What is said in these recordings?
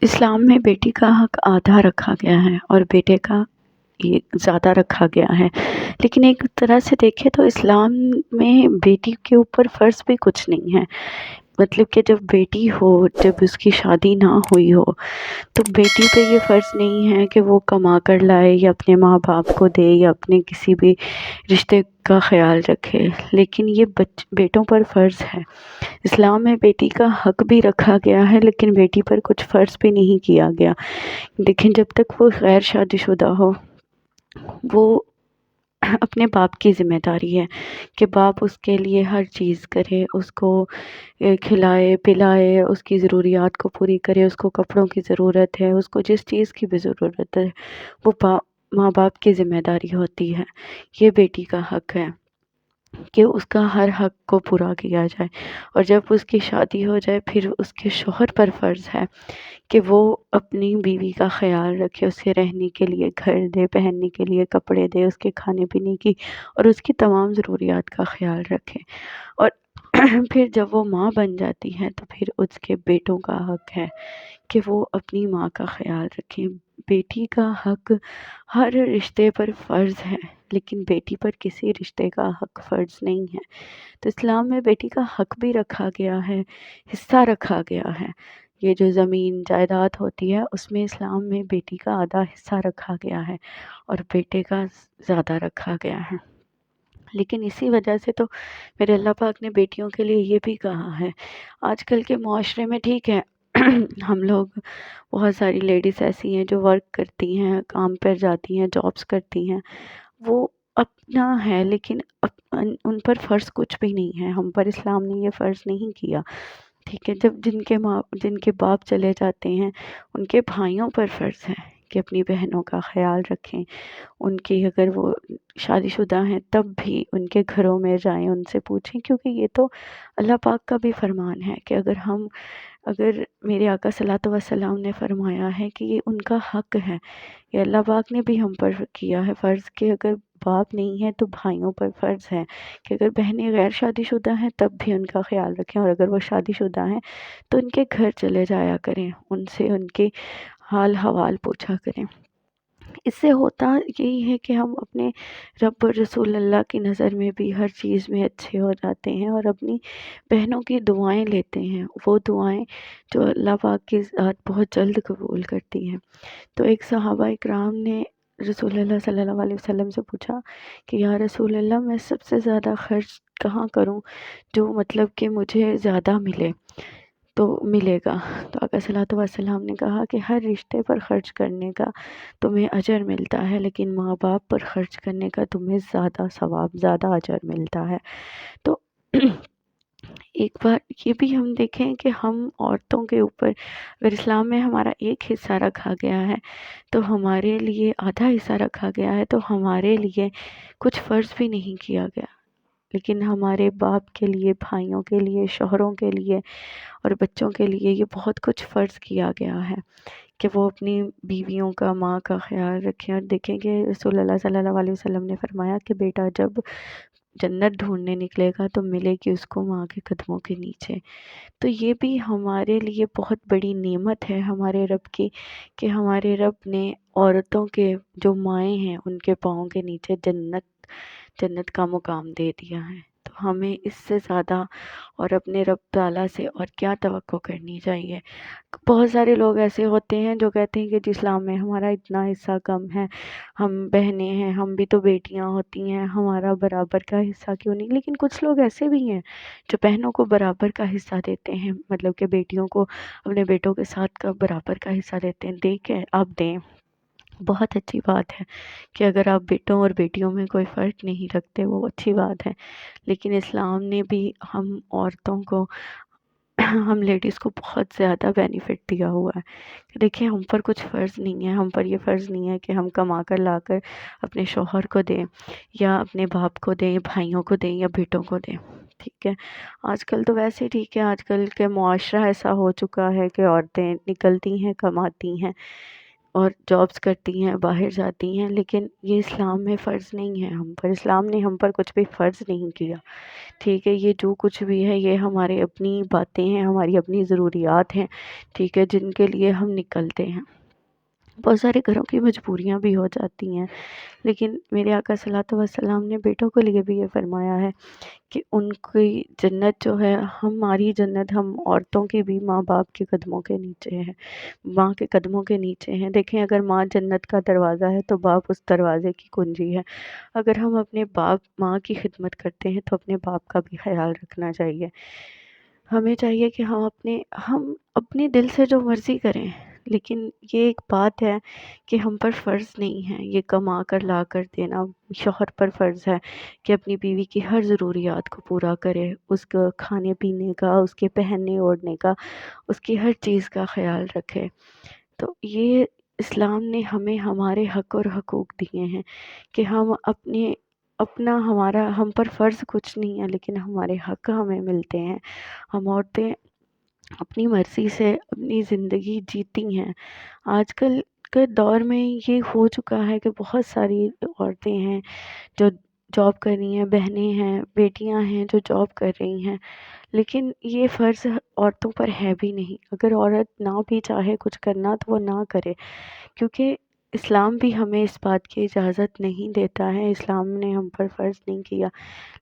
اسلام میں بیٹی کا حق آدھا رکھا گیا ہے اور بیٹے کا یہ زیادہ رکھا گیا ہے، لیکن ایک طرح سے دیکھیں تو اسلام میں بیٹی کے اوپر فرض بھی کچھ نہیں ہے۔ مطلب کہ جب بیٹی ہو، جب اس کی شادی نہ ہوئی ہو تو بیٹی پہ یہ فرض نہیں ہے کہ وہ کما کر لائے یا اپنے ماں باپ کو دے یا اپنے کسی بھی رشتے کا خیال رکھے، لیکن یہ بیٹوں پر فرض ہے۔ اسلام میں بیٹی کا حق بھی رکھا گیا ہے لیکن بیٹی پر کچھ فرض بھی نہیں کیا گیا۔ دیکھیں، جب تک وہ غیر شادی شدہ ہو، وہ اپنے باپ کی ذمہ داری ہے کہ باپ اس کے لیے ہر چیز کرے، اس کو کھلائے پلائے، اس کی ضروریات کو پوری کرے، اس کو کپڑوں کی ضرورت ہے، اس کو جس چیز کی بھی ضرورت ہے وہ ماں باپ کی ذمہ داری ہوتی ہے۔ یہ بیٹی کا حق ہے کہ اس کا ہر حق کو پورا کیا جائے، اور جب اس کی شادی ہو جائے پھر اس کے شوہر پر فرض ہے کہ وہ اپنی بیوی کا خیال رکھے، اسے رہنے کے لیے گھر دے، پہننے کے لیے کپڑے دے، اس کے کھانے پینے کی اور اس کی تمام ضروریات کا خیال رکھے۔ اور پھر جب وہ ماں بن جاتی ہے تو پھر اس کے بیٹوں کا حق ہے کہ وہ اپنی ماں کا خیال رکھیں۔ بیٹی کا حق ہر رشتے پر فرض ہے لیکن بیٹی پر کسی رشتے کا حق فرض نہیں ہے۔ تو اسلام میں بیٹی کا حق بھی رکھا گیا ہے، حصہ رکھا گیا ہے۔ یہ جو زمین جائیداد ہوتی ہے اس میں اسلام میں بیٹی کا آدھا حصہ رکھا گیا ہے اور بیٹے کا زیادہ رکھا گیا ہے۔ لیکن اسی وجہ سے تو میرے اللہ پاک نے بیٹیوں کے لیے یہ بھی کہا ہے۔ آج کل کے معاشرے میں ٹھیک ہے، ہم لوگ بہت ساری لیڈیز ایسی ہیں جو ورک کرتی ہیں، کام پر جاتی ہیں، جابس کرتی ہیں، وہ اپنا ہے، لیکن ان پر فرض کچھ بھی نہیں ہے۔ ہم پر اسلام نے یہ فرض نہیں کیا، ٹھیک ہے۔ جب جن کے باپ چلے جاتے ہیں ان کے بھائیوں پر فرض ہے کہ اپنی بہنوں کا خیال رکھیں، ان کی اگر وہ شادی شدہ ہیں تب بھی ان کے گھروں میں جائیں، ان سے پوچھیں، کیونکہ یہ تو اللہ پاک کا بھی فرمان ہے کہ اگر میرے آقا صلی اللہ علیہ وسلم نے فرمایا ہے کہ یہ ان کا حق ہے، یہ اللہ پاک نے بھی ہم پر کیا ہے فرض کہ اگر باپ نہیں ہے تو بھائیوں پر فرض ہے کہ اگر بہنیں غیر شادی شدہ ہیں تب بھی ان کا خیال رکھیں، اور اگر وہ شادی شدہ ہیں تو ان کے گھر چلے جایا کریں، ان سے ان کے حال حوال پوچھا کریں۔ اس سے ہوتا یہی ہے کہ ہم اپنے رب اور رسول اللہ کی نظر میں بھی ہر چیز میں اچھے ہو جاتے ہیں اور اپنی بہنوں کی دعائیں لیتے ہیں، وہ دعائیں جو اللہ پاک کی ذات بہت جلد قبول کرتی ہیں۔ تو ایک صحابہ اکرام نے رسول اللہ صلی اللہ علیہ وسلم سے پوچھا کہ یا رسول اللہ، میں سب سے زیادہ خرچ کہاں کروں جو مطلب کہ مجھے زیادہ ملے گا؟ تو آقا صلی اللہ علیہ وسلم نے کہا کہ ہر رشتے پر خرچ کرنے کا تمہیں اجر ملتا ہے لیکن ماں باپ پر خرچ کرنے کا تمہیں زیادہ ثواب، زیادہ اجر ملتا ہے۔ تو ایک بار یہ بھی ہم دیکھیں کہ ہم عورتوں کے اوپر اگر اسلام میں ہمارا ایک حصہ رکھا گیا ہے تو ہمارے لیے آدھا حصہ رکھا گیا ہے، تو ہمارے لیے کچھ فرض بھی نہیں کیا گیا، لیکن ہمارے باپ کے لیے، بھائیوں کے لیے، شوہروں کے لیے اور بچوں کے لیے یہ بہت کچھ فرض کیا گیا ہے کہ وہ اپنی بیویوں کا، ماں کا خیال رکھیں۔ اور دیکھیں کہ رسول اللہ صلی اللہ علیہ وسلم نے فرمایا کہ بیٹا جب جنت ڈھونڈنے نکلے گا تو ملے گی اس کو ماں کے قدموں کے نیچے۔ تو یہ بھی ہمارے لیے بہت بڑی نعمت ہے ہمارے رب کی کہ ہمارے رب نے عورتوں کے جو مائیں ہیں ان کے پاؤں کے نیچے جنت کا مقام دے دیا ہے۔ تو ہمیں اس سے زیادہ اور اپنے رب تعالیٰ سے اور کیا توقع کرنی چاہیے۔ بہت سارے لوگ ایسے ہوتے ہیں جو کہتے ہیں کہ جی اسلام میں ہمارا اتنا حصہ کم ہے، ہم بہنیں ہیں، ہم بھی تو بیٹیاں ہوتی ہیں، ہمارا برابر کا حصہ کیوں نہیں؟ لیکن کچھ لوگ ایسے بھی ہیں جو بہنوں کو برابر کا حصہ دیتے ہیں، مطلب کہ بیٹیوں کو اپنے بیٹوں کے ساتھ کا برابر کا حصہ دیتے ہیں۔ دیکھیں، آپ دیں، بہت اچھی بات ہے کہ اگر آپ بیٹوں اور بیٹیوں میں کوئی فرق نہیں رکھتے وہ اچھی بات ہے، لیکن اسلام نے بھی ہم عورتوں کو، ہم لیڈیز کو بہت زیادہ بینیفٹ دیا ہوا ہے کہ دیکھیں ہم پر کچھ فرض نہیں ہے، ہم پر یہ فرض نہیں ہے کہ ہم کما کر لا کر اپنے شوہر کو دیں یا اپنے باپ کو دیں، بھائیوں کو دیں یا بیٹوں کو دیں، ٹھیک ہے۔ آج کل تو ویسے ٹھیک ہے، آج کل کے معاشرہ ایسا ہو چکا ہے کہ عورتیں نکلتی ہیں، کماتی ہیں، اور جابس کرتی ہیں، باہر جاتی ہیں، لیکن یہ اسلام میں فرض نہیں ہے ہم پر، اسلام نے ہم پر کچھ بھی فرض نہیں کیا، ٹھیک ہے؟ یہ جو کچھ بھی ہے یہ ہمارے اپنی باتیں ہیں، ہماری اپنی ضروریات ہیں، ٹھیک ہے، جن کے لیے ہم نکلتے ہیں۔ بہت سارے گھروں کی مجبوریاں بھی ہو جاتی ہیں، لیکن میرے آقا صلی اللہ علیہ وسلم نے بیٹوں کے لیے بھی یہ فرمایا ہے کہ ان کی جنت جو ہے، ہماری جنت ہم عورتوں کی بھی ماں باپ کے قدموں کے نیچے ہے، ماں کے قدموں کے نیچے ہیں۔ دیکھیں، اگر ماں جنت کا دروازہ ہے تو باپ اس دروازے کی کنجی ہے۔ اگر ہم اپنے باپ ماں کی خدمت کرتے ہیں تو اپنے باپ کا بھی خیال رکھنا چاہیے۔ ہمیں چاہیے کہ ہم اپنے دل سے جو مرضی کریں، لیکن یہ ایک بات ہے کہ ہم پر فرض نہیں ہے یہ کما کر لا کر دینا۔ شوہر پر فرض ہے کہ اپنی بیوی کی ہر ضروریات کو پورا کرے، اس کا کھانے پینے کا، اس کے پہننے اوڑھنے کا، اس کی ہر چیز کا خیال رکھے۔ تو یہ اسلام نے ہمیں ہمارے حق اور حقوق دیے ہیں کہ ہم پر فرض کچھ نہیں ہے، لیکن ہمارے حق ہمیں ملتے ہیں۔ ہم عورتیں اپنی مرضی سے اپنی زندگی جیتی ہیں۔ آج کل کے دور میں یہ ہو چکا ہے کہ بہت ساری عورتیں ہیں جو جاب کر رہی ہیں، بہنیں ہیں، بیٹیاں ہیں جو جاب کر رہی ہیں، لیکن یہ فرض عورتوں پر ہے بھی نہیں۔ اگر عورت نہ بھی چاہے کچھ کرنا تو وہ نہ کرے، کیونکہ اسلام بھی ہمیں اس بات کی اجازت نہیں دیتا ہے، اسلام نے ہم پر فرض نہیں کیا،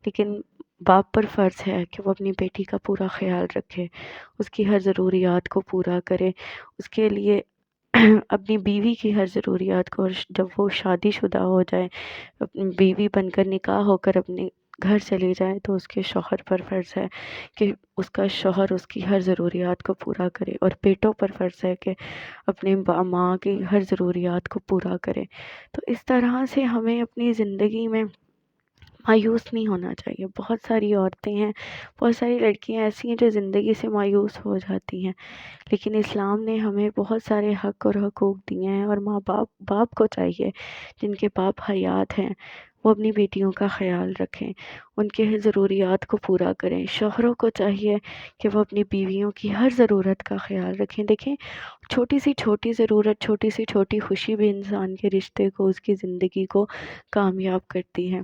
لیکن باپ پر فرض ہے کہ وہ اپنی بیٹی کا پورا خیال رکھے، اس کی ہر ضروریات کو پورا کرے، اس کے لیے اپنی بیوی کی ہر ضروریات کو، جب وہ شادی شدہ ہو جائے، اپنی بیوی بن کر نکاح ہو کر اپنے گھر چلی جائے، تو اس کے شوہر پر فرض ہے کہ اس کا شوہر اس کی ہر ضروریات کو پورا کرے، اور بیٹوں پر فرض ہے کہ اپنے ماں کی ہر ضروریات کو پورا کرے۔ تو اس طرح سے ہمیں اپنی زندگی میں مایوس نہیں ہونا چاہیے۔ بہت ساری عورتیں ہیں، بہت ساری لڑکیاں ایسی ہیں جو زندگی سے مایوس ہو جاتی ہیں، لیکن اسلام نے ہمیں بہت سارے حق اور حقوق دیے ہیں، اور ماں باپ کو چاہیے جن کے باپ حیات ہیں وہ اپنی بیٹیوں کا خیال رکھیں، ان کے ضروریات کو پورا کریں۔ شوہروں کو چاہیے کہ وہ اپنی بیویوں کی ہر ضرورت کا خیال رکھیں۔ دیکھیں، چھوٹی سی چھوٹی ضرورت، چھوٹی سی چھوٹی خوشی بھی انسان کے رشتے کو، اس کی زندگی کو کامیاب کرتی ہے۔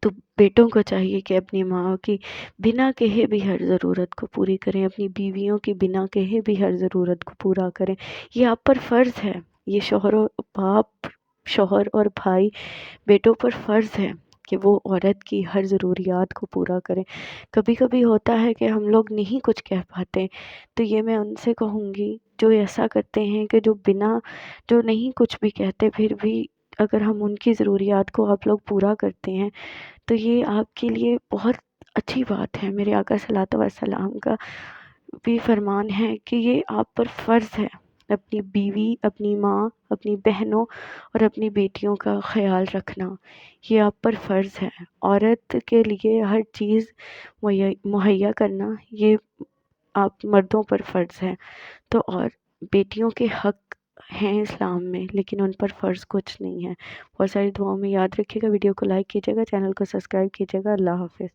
تو بیٹوں کو چاہیے کہ اپنی ماں کی بنا کہے بھی ہر ضرورت کو پوری کریں، اپنی بیویوں کی بنا کہے بھی ہر ضرورت کو پورا کریں۔ یہ آپ پر فرض ہے، یہ شوہر اور بھائی بیٹوں پر فرض ہے کہ وہ عورت کی ہر ضروریات کو پورا کریں۔ کبھی کبھی ہوتا ہے کہ ہم لوگ نہیں کچھ کہہ پاتے، تو یہ میں ان سے کہوں گی جو ایسا کرتے ہیں کہ جو نہیں کچھ بھی کہتے، پھر بھی اگر ہم ان کی ضروریات کو آپ لوگ پورا کرتے ہیں تو یہ آپ کے لیے بہت اچھی بات ہے۔ میرے آقا صلی اللہ علیہ وسلم کا بھی فرمان ہے کہ یہ آپ پر فرض ہے، اپنی بیوی، اپنی ماں، اپنی بہنوں اور اپنی بیٹیوں کا خیال رکھنا، یہ آپ پر فرض ہے۔ عورت کے لیے ہر چیز مہیا کرنا یہ آپ مردوں پر فرض ہے۔ تو اور بیٹیوں کے حق ہیں اسلام میں، لیکن ان پر فرض کچھ نہیں ہے۔ بہت ساری دعاؤں میں یاد رکھیے گا، ویڈیو کو لائک کیجیے گا، چینل کو سبسکرائب کیجیے گا۔ اللہ حافظ۔